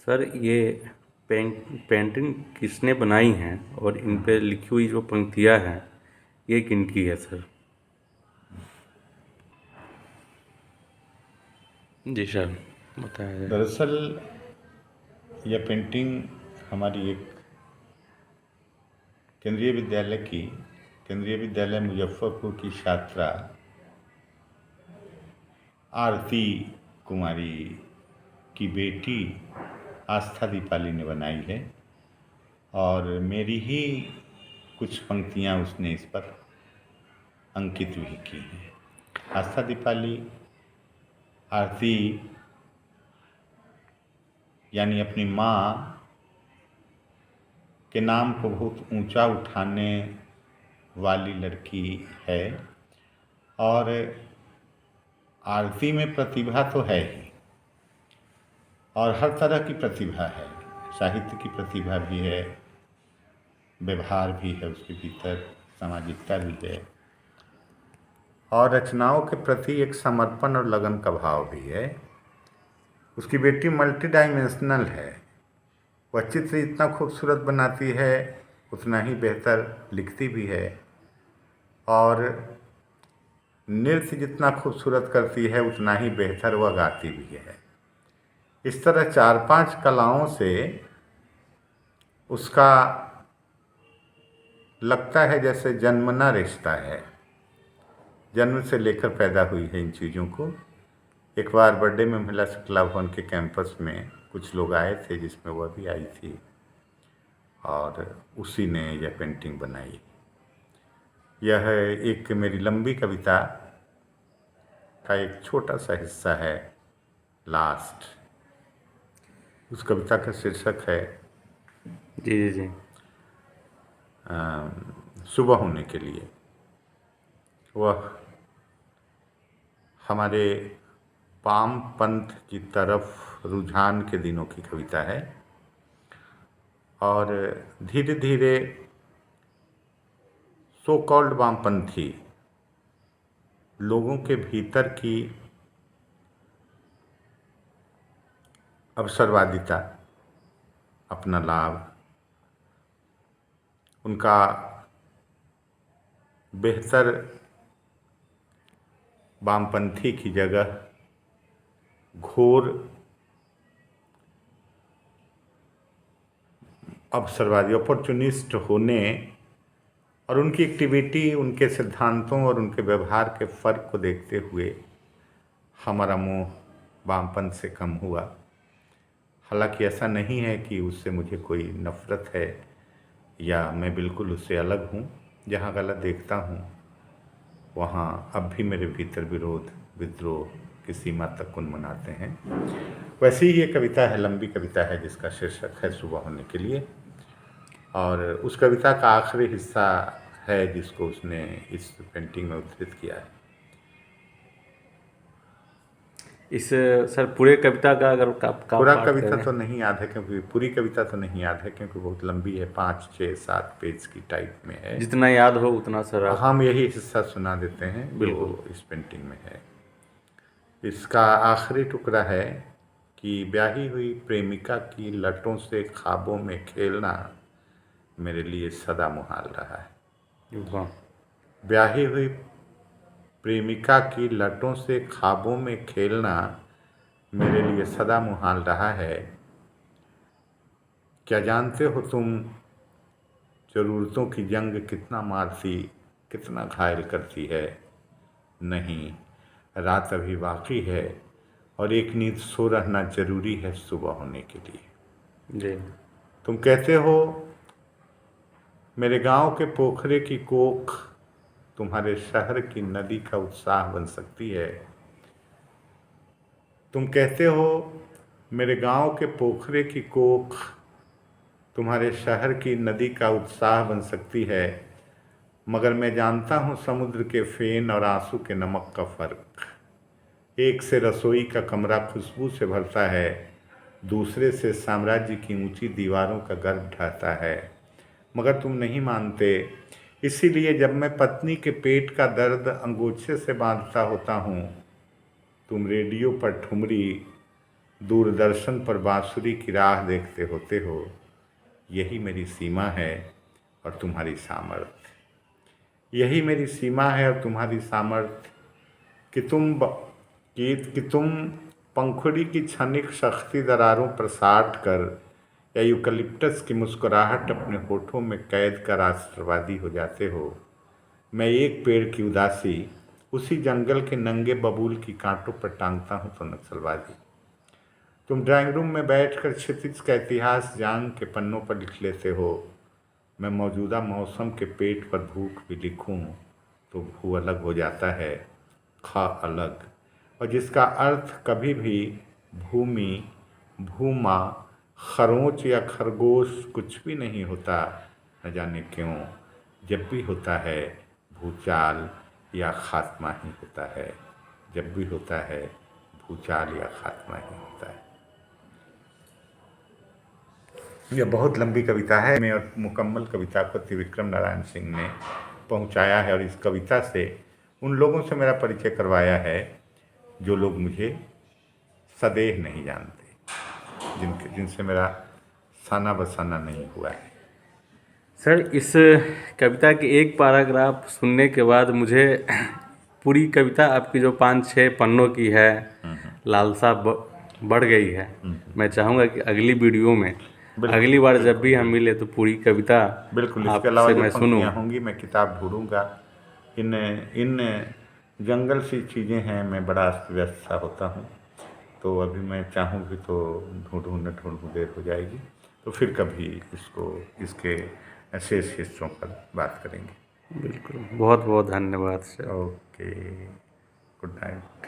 Sir ये painting किसने बनाई हैं और इन पे लिखी हुई जो पंक्तियाँ हैं ये किनकी है सर? जी सर, बताया जाए। दरअसल यह पेंटिंग हमारी एक केंद्रीय विद्यालय मुजफ्फरपुर की छात्रा आरती कुमारी की बेटी आस्था दीपाली ने बनाई है और मेरी ही कुछ पंक्तियाँ उसने इस पर अंकित भी की हैं। आस्था दीपाली आरती यानी अपनी माँ के नाम को बहुत ऊंचा उठाने वाली लड़की है और आरती में प्रतिभा तो है ही और हर तरह की प्रतिभा है। साहित्य की प्रतिभा भी है, व्यवहार भी है उसके भीतर, सामाजिकता भी है और रचनाओं के प्रति एक समर्पण और लगन का भाव भी है। उसकी बेटी मल्टी डायमेंशनल है। वह चित्र इतना खूबसूरत बनाती है, उतना ही बेहतर लिखती भी है और नृत्य जितना खूबसूरत करती है उतना ही बेहतर वह गाती भी है। इस तरह 4-5 कलाओं से उसका लगता है जैसे जन्मना रिश्ता है, जन्म से लेकर पैदा हुई है इन चीज़ों को। एक बार बर्थडे में महिला कला भवन के कैंपस में कुछ लोग आए थे जिसमें वह भी आई थी और उसी ने यह पेंटिंग बनाई। यह एक मेरी लंबी कविता का एक छोटा सा हिस्सा है, लास्ट। उस कविता का शीर्षक है जी जी जी। सुबह होने के लिए। वह हमारे वामपंथ की तरफ रुझान के दिनों की कविता है और धीरे धीरे सो कॉल्ड वामपंथी लोगों के भीतर की अवसरवादिता, अपना लाभ, उनका बेहतर वामपंथी की जगह घोर अवसरवादी अपॉर्चुनिस्ट होने और उनकी एक्टिविटी, उनके सिद्धांतों और उनके व्यवहार के फ़र्क को देखते हुए हमारा मोह वामपंथ से कम हुआ। हालांकि ऐसा नहीं है कि उससे मुझे कोई नफ़रत है या मैं बिल्कुल उससे अलग हूँ। जहाँ गलत देखता हूँ वहाँ अब भी मेरे भीतर विरोध, विद्रोह की सीमा तक गुनगुनाते हैं। वैसी ही ये कविता है, लंबी कविता है जिसका शीर्षक है सुबह होने के लिए और उस कविता का आखिरी हिस्सा है जिसको उसने इस पेंटिंग में उद्धृत किया है। इस सर पूरे कविता का अगर का पूरा पाठ कविता करें। तो नहीं याद है क्योंकि पूरी कविता तो नहीं याद है क्योंकि बहुत लंबी है, 5, 6, 7 पेज की टाइप में है। जितना याद हो उतना सर आप। हम यही हिस्सा सुना देते हैं जो बिल्कुल। इस पेंटिंग में है। इसका आखिरी टुकड़ा है कि ब्याही हुई प्रेमिका की लटों से ख्वाबों में खेलना मेरे लिए सदा मुहाल रहा है। वाह। ब्याही हुई प्रेमिका की लटों से ख्वाबों में खेलना मेरे लिए सदा मुहाल रहा है। क्या जानते हो तुम ज़रूरतों की जंग कितना मारती, कितना घायल करती है? नहीं, रात अभी बाकी है और एक नींद सो रहना जरूरी है सुबह होने के लिए। जी। तुम कहते हो मेरे गांव के पोखरे की कोख तुम्हारे शहर की नदी का उत्साह बन सकती है। तुम कहते हो मेरे गांव के पोखरे की कोख तुम्हारे शहर की नदी का उत्साह बन सकती है, मगर मैं जानता हूँ समुद्र के फेन और आंसू के नमक का फ़र्क। एक से रसोई का कमरा खुशबू से भरता है, दूसरे से साम्राज्य की ऊंची दीवारों का गर्व ढहता है। मगर तुम नहीं मानते, इसीलिए जब मैं पत्नी के पेट का दर्द अंगोछे से बांधता होता हूँ, तुम रेडियो पर ठुमरी दूरदर्शन पर बांसुरी की राह देखते होते हो, यही मेरी सीमा है और तुम्हारी सामर्थ्य। यही मेरी सीमा है और तुम्हारी सामर्थ्य कि तुम पंखुड़ी की क्षणिक शक्ति दरारों पर साट कर या यूकलिप्टस की मुस्कुराहट अपने होठों में कैद कर राष्ट्रवादी हो जाते हो। मैं एक पेड़ की उदासी उसी जंगल के नंगे बबूल की कांटों पर टांगता हूँ तो नक्सलवादी। तुम ड्राइंग रूम में बैठकर क्षितिज का इतिहास जांग के पन्नों पर लिख लेते हो। मैं मौजूदा मौसम के पेट पर भूख भी लिखूं तो भू अलग हो जाता है, ख अलग, और जिसका अर्थ कभी भी भूमि, भूमा, खरोंच या खरगोश कुछ भी नहीं होता। न जाने क्यों जब भी होता है भूचाल या खात्मा ही होता है। जब भी होता है भूचाल या खात्मा ही होता है। यह बहुत लंबी कविता है मैं, और मुकम्मल कविता को त्रिविक्रम नारायण सिंह ने पहुंचाया है और इस कविता से उन लोगों से मेरा परिचय करवाया है जो लोग मुझे सदैव नहीं जानते, जिनसे मेरा साना बसाना नहीं हुआ है। सर, इस कविता के एक पैराग्राफ सुनने के बाद मुझे पूरी कविता आपकी जो 5-6 पन्नों की है लालसा बढ़ गई है। मैं चाहूँगा कि अगली वीडियो में, अगली बार जब भी हम मिले तो पूरी कविता बिल्कुल, इसके अलावा आपसे जो मैं सुनूं। पंक्तियाँ होंगी मैं किताब ढूंढूंगा। इन जंगल सी चीज़ें हैं, मैं बड़ा अस्त व्यस्त सा होता हूँ, तो अभी मैं चाहूँ भी तो ढूंढूं देर हो जाएगी। तो फिर कभी इसके शेष हिस्सों पर बात करेंगे। बिल्कुल, बहुत बहुत धन्यवाद सर। Okay, good night.